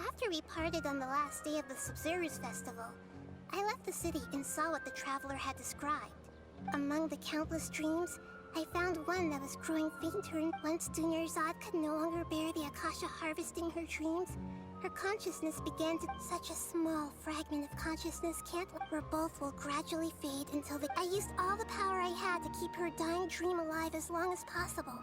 After we parted on the last day of the Sumeru's festival, I left the city and saw what the traveler had described. Among the countless dreams, I found one that was growing fainter, and once Dunyarzad could no longer bear the Akasha harvesting her dreams, her consciousness began to— such a small fragment of consciousness can't— where both will gradually fade until I used all the power I had to keep her dying dream alive as long as possible.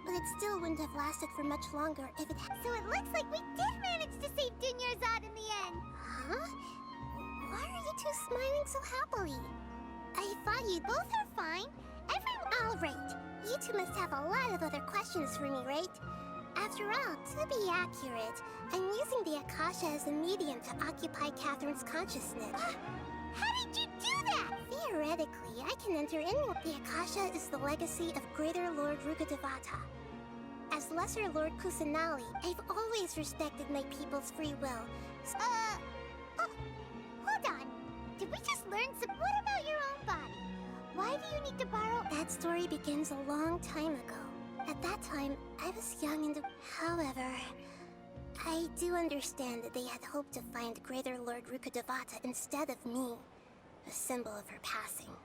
But it still wouldn't have lasted for much longer if it had— So it looks like we did manage to save Dunyarzad in the end! Huh? Why are you two smiling so happily? I thought you both are fine. Alright, you two must have a lot of other questions for me, right? After all, to be accurate, I'm using the Akasha as a medium to occupy Catherine's consciousness. How did you do that? Theoretically, I can enter anyone. The Akasha is the legacy of Greater Lord Rukkhadevata. As Lesser Lord Kusanali, I've always respected my people's free will. Hold on. Did we just learn some— What about your own body? Why do you need to borrow— That story begins a long time ago. At that time, I was young and— However, I do understand that they had hoped to find Greater Lord Rukkhadevata instead of me, a symbol of her passing.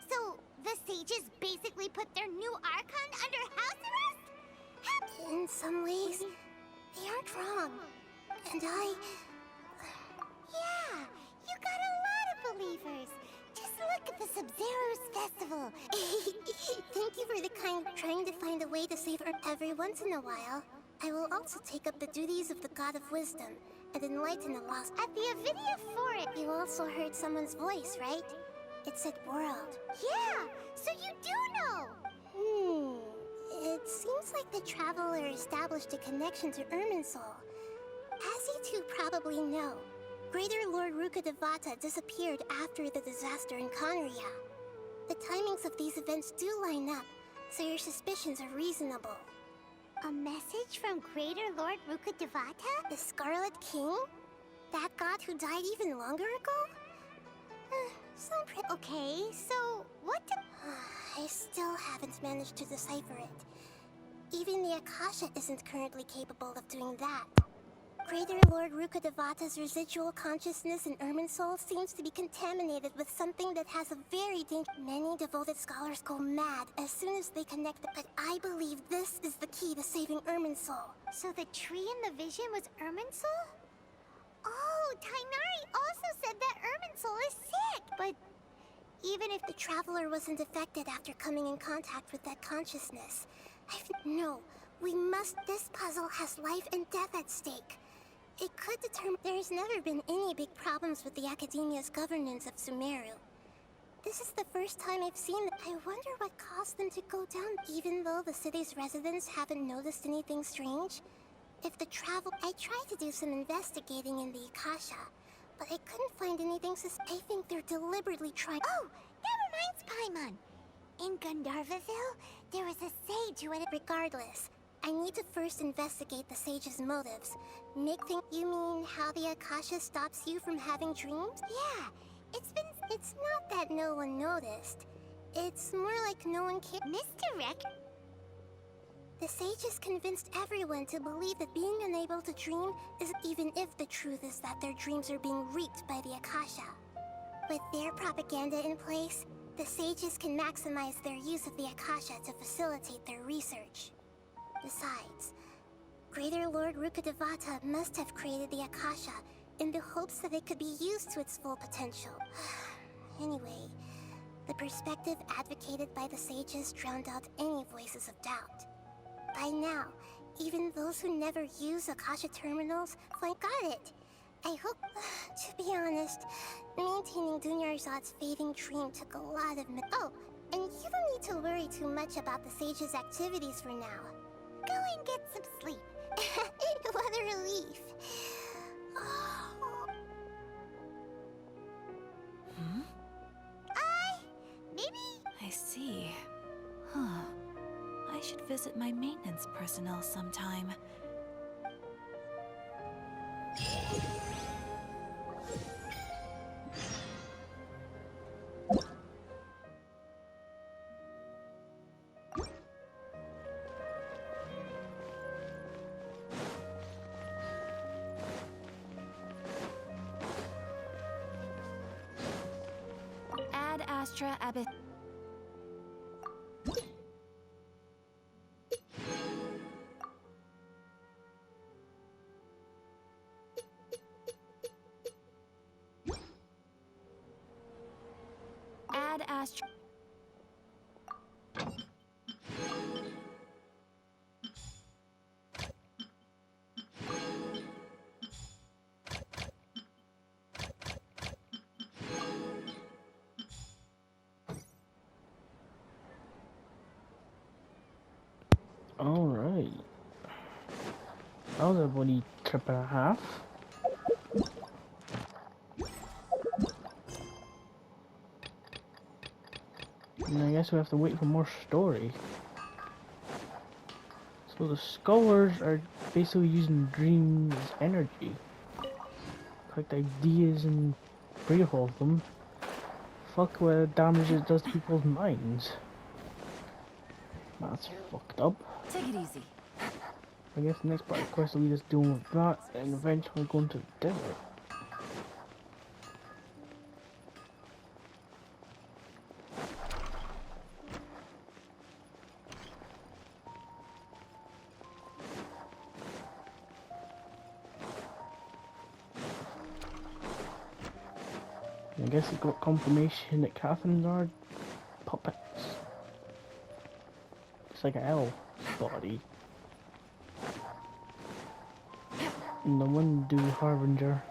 So, the sages basically put their new Archon under house arrest? In some ways, they aren't wrong. And Yeah, you got a lot of believers. Just look at the Sub-Zero's festival. Thank you for the kind— trying to find a way to save her every once in a while. I will also take up the duties of the God of Wisdom and enlighten the lost. At the Avidia Forest. You also heard someone's voice, right? It said world. Yeah, so you do know. It seems like the traveler established a connection to Irminsul. As you two probably know, Greater Lord Rukkhadevata disappeared after the disaster in Conria. The timings of these events do line up, so your suspicions are reasonable. A message from Greater Lord Rukkhadevata? The Scarlet King? That god who died even longer ago? Okay, so what do— I still haven't managed to decipher it. Even the Akasha isn't currently capable of doing that. Greater Lord Rukkhadevata's residual consciousness in Irminsul seems to be contaminated with something that has a very Many devoted scholars go mad as soon as they connect it, but I believe this is the key to saving Irminsul. So the tree in the vision was Irminsul? Oh, Tainari also said that Irminsul is sick, but even if the traveler wasn't affected after coming in contact with that consciousness, No, we must— this puzzle has life and death at stake. It could determine— There's never been any big problems with the Academia's governance of Sumeru. This is the first time I've seen— I wonder what caused them to go down, even though the city's residents haven't noticed anything strange. If the travel— I tried to do some investigating in the Akasha, but I couldn't find anything I think they're deliberately trying— Oh, that reminds Paimon. In Gandharvaville, there was a sage who had— Regardless, I need to first investigate the sage's motives. You mean how the Akasha stops you from having dreams? Yeah, It's not that no one noticed. It's more like no one cared. Misdirect? The sages convinced everyone to believe that being unable to dream is— even if the truth is that their dreams are being reaped by the Akasha. With their propaganda in place, the sages can maximize their use of the Akasha to facilitate their research. Besides, Greater Lord Rukkhadevata must have created the Akasha in the hopes that it could be used to its full potential. Anyway, the perspective advocated by the sages drowned out any voices of doubt. By now, even those who never use Akasha terminals got it. I hope— to be honest, maintaining Dunyarzad's fading dream took a lot of— Oh, and you don't need to worry too much about the sage's activities for now. Go and get some sleep. What a relief. Maybe? I see. Huh. I should visit my maintenance personnel sometime. Astra Abyss. Ad Astra. Alright. That was a bloody trip and a half. And I guess we have to wait for more story. So the scholars are basically using dreams as energy. Collect ideas and evolve them. Fuck what damage it does to people's minds. That's fucked up. Take it easy. I guess the next part of the quest will lead us doing with that and eventually going to the desert. I guess we got confirmation that Catherine's are puppets. It's like an elf body. And the one do Harbinger.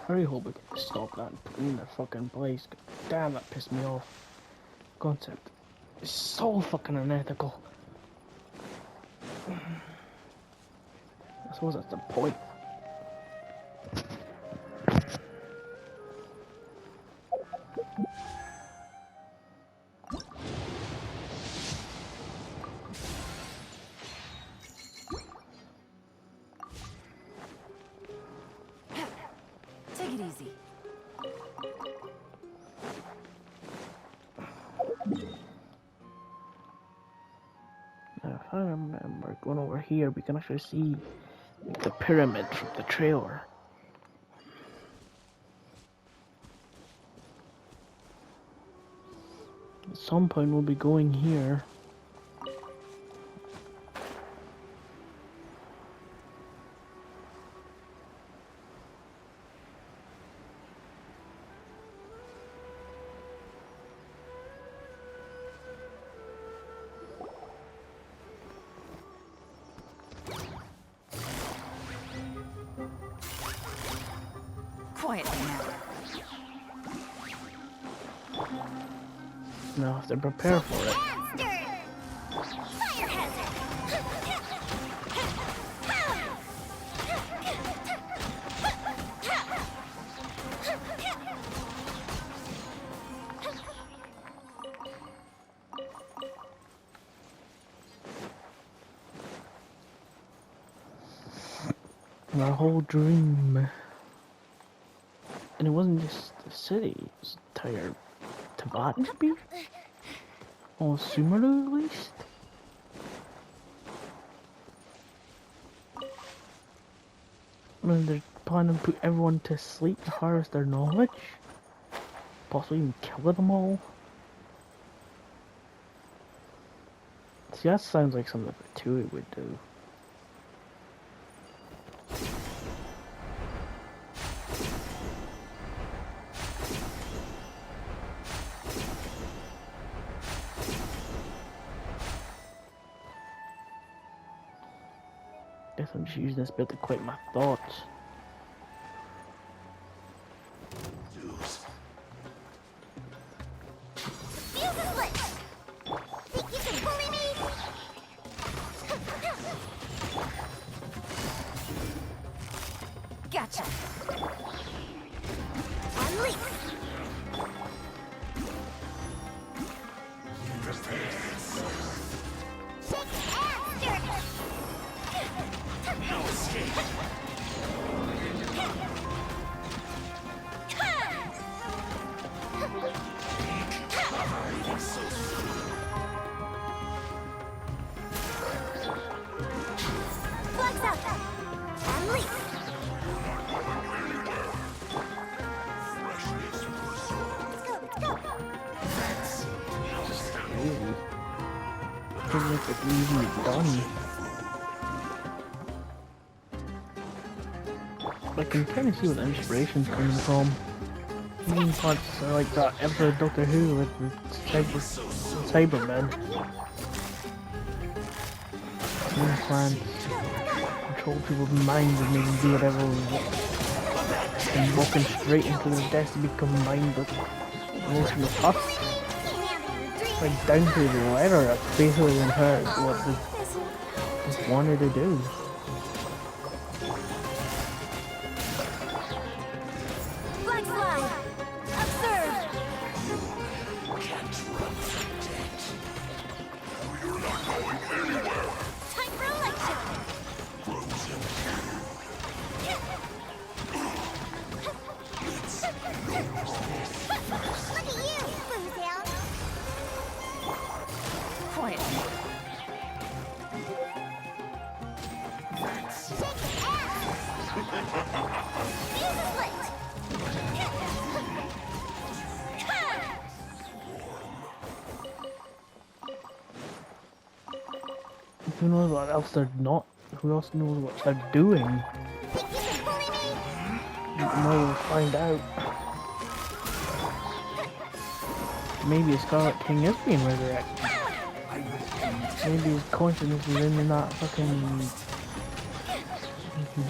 I really hope we can stop that and put it in their fucking place. Damn, that pissed me off. Concept is so fucking unethical. I suppose that's the point. Take it easy. Now, if I remember going over here, we can actually see the pyramid from the trailer. At some point, we'll be going here. Quietly now. Now, have to prepare for it. Fire hazard! Our whole dream. And it wasn't just the city, it was the entire Tibet, maybe? Or Sumeru, at least? And they're planning to put everyone to sleep to harvest their knowledge? Possibly even kill them all? See, that sounds like something Fatui would do. Guess I'm just using this bit to quiet my thoughts. Fuse is lit! Think you can bully me? Gotcha. Unleash! Shake ass, dirt! doesn't look like easily done. I can kind of see where the inspiration's coming from. Main parts are like that episode of Doctor Who with the Cybermen. Implants control people's minds and make them do whatever they want. And walking straight into their death to be combined with most of the tusks. Like down to the letter, that's basically in her what they just wanted to do. Who knows what else they're not? Who else knows what they're doing? No, we'll find out. Maybe the Scarlet King is being resurrected. Maybe his consciousness is in that fucking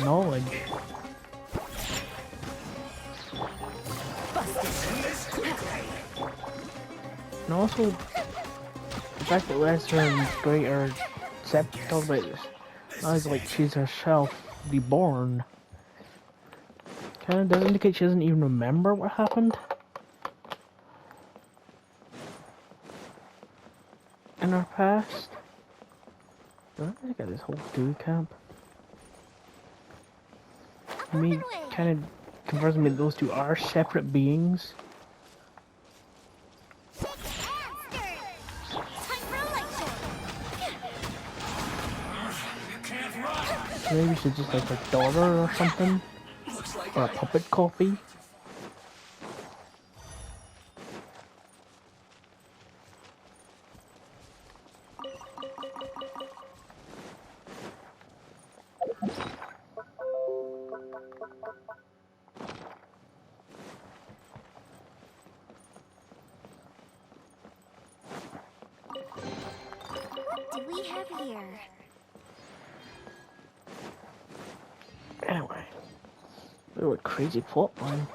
knowledge. And also, the fact that Lesser and Greater talk about this, now it's like she's herself reborn. Kinda does indicate she doesn't even remember what happened in her past. Look at this whole Dewey camp. Me kind of confirms me that those two are separate beings. Maybe she's just like her daughter or something, or a puppet copy. What do we have here? Anyway, what a crazy plot line.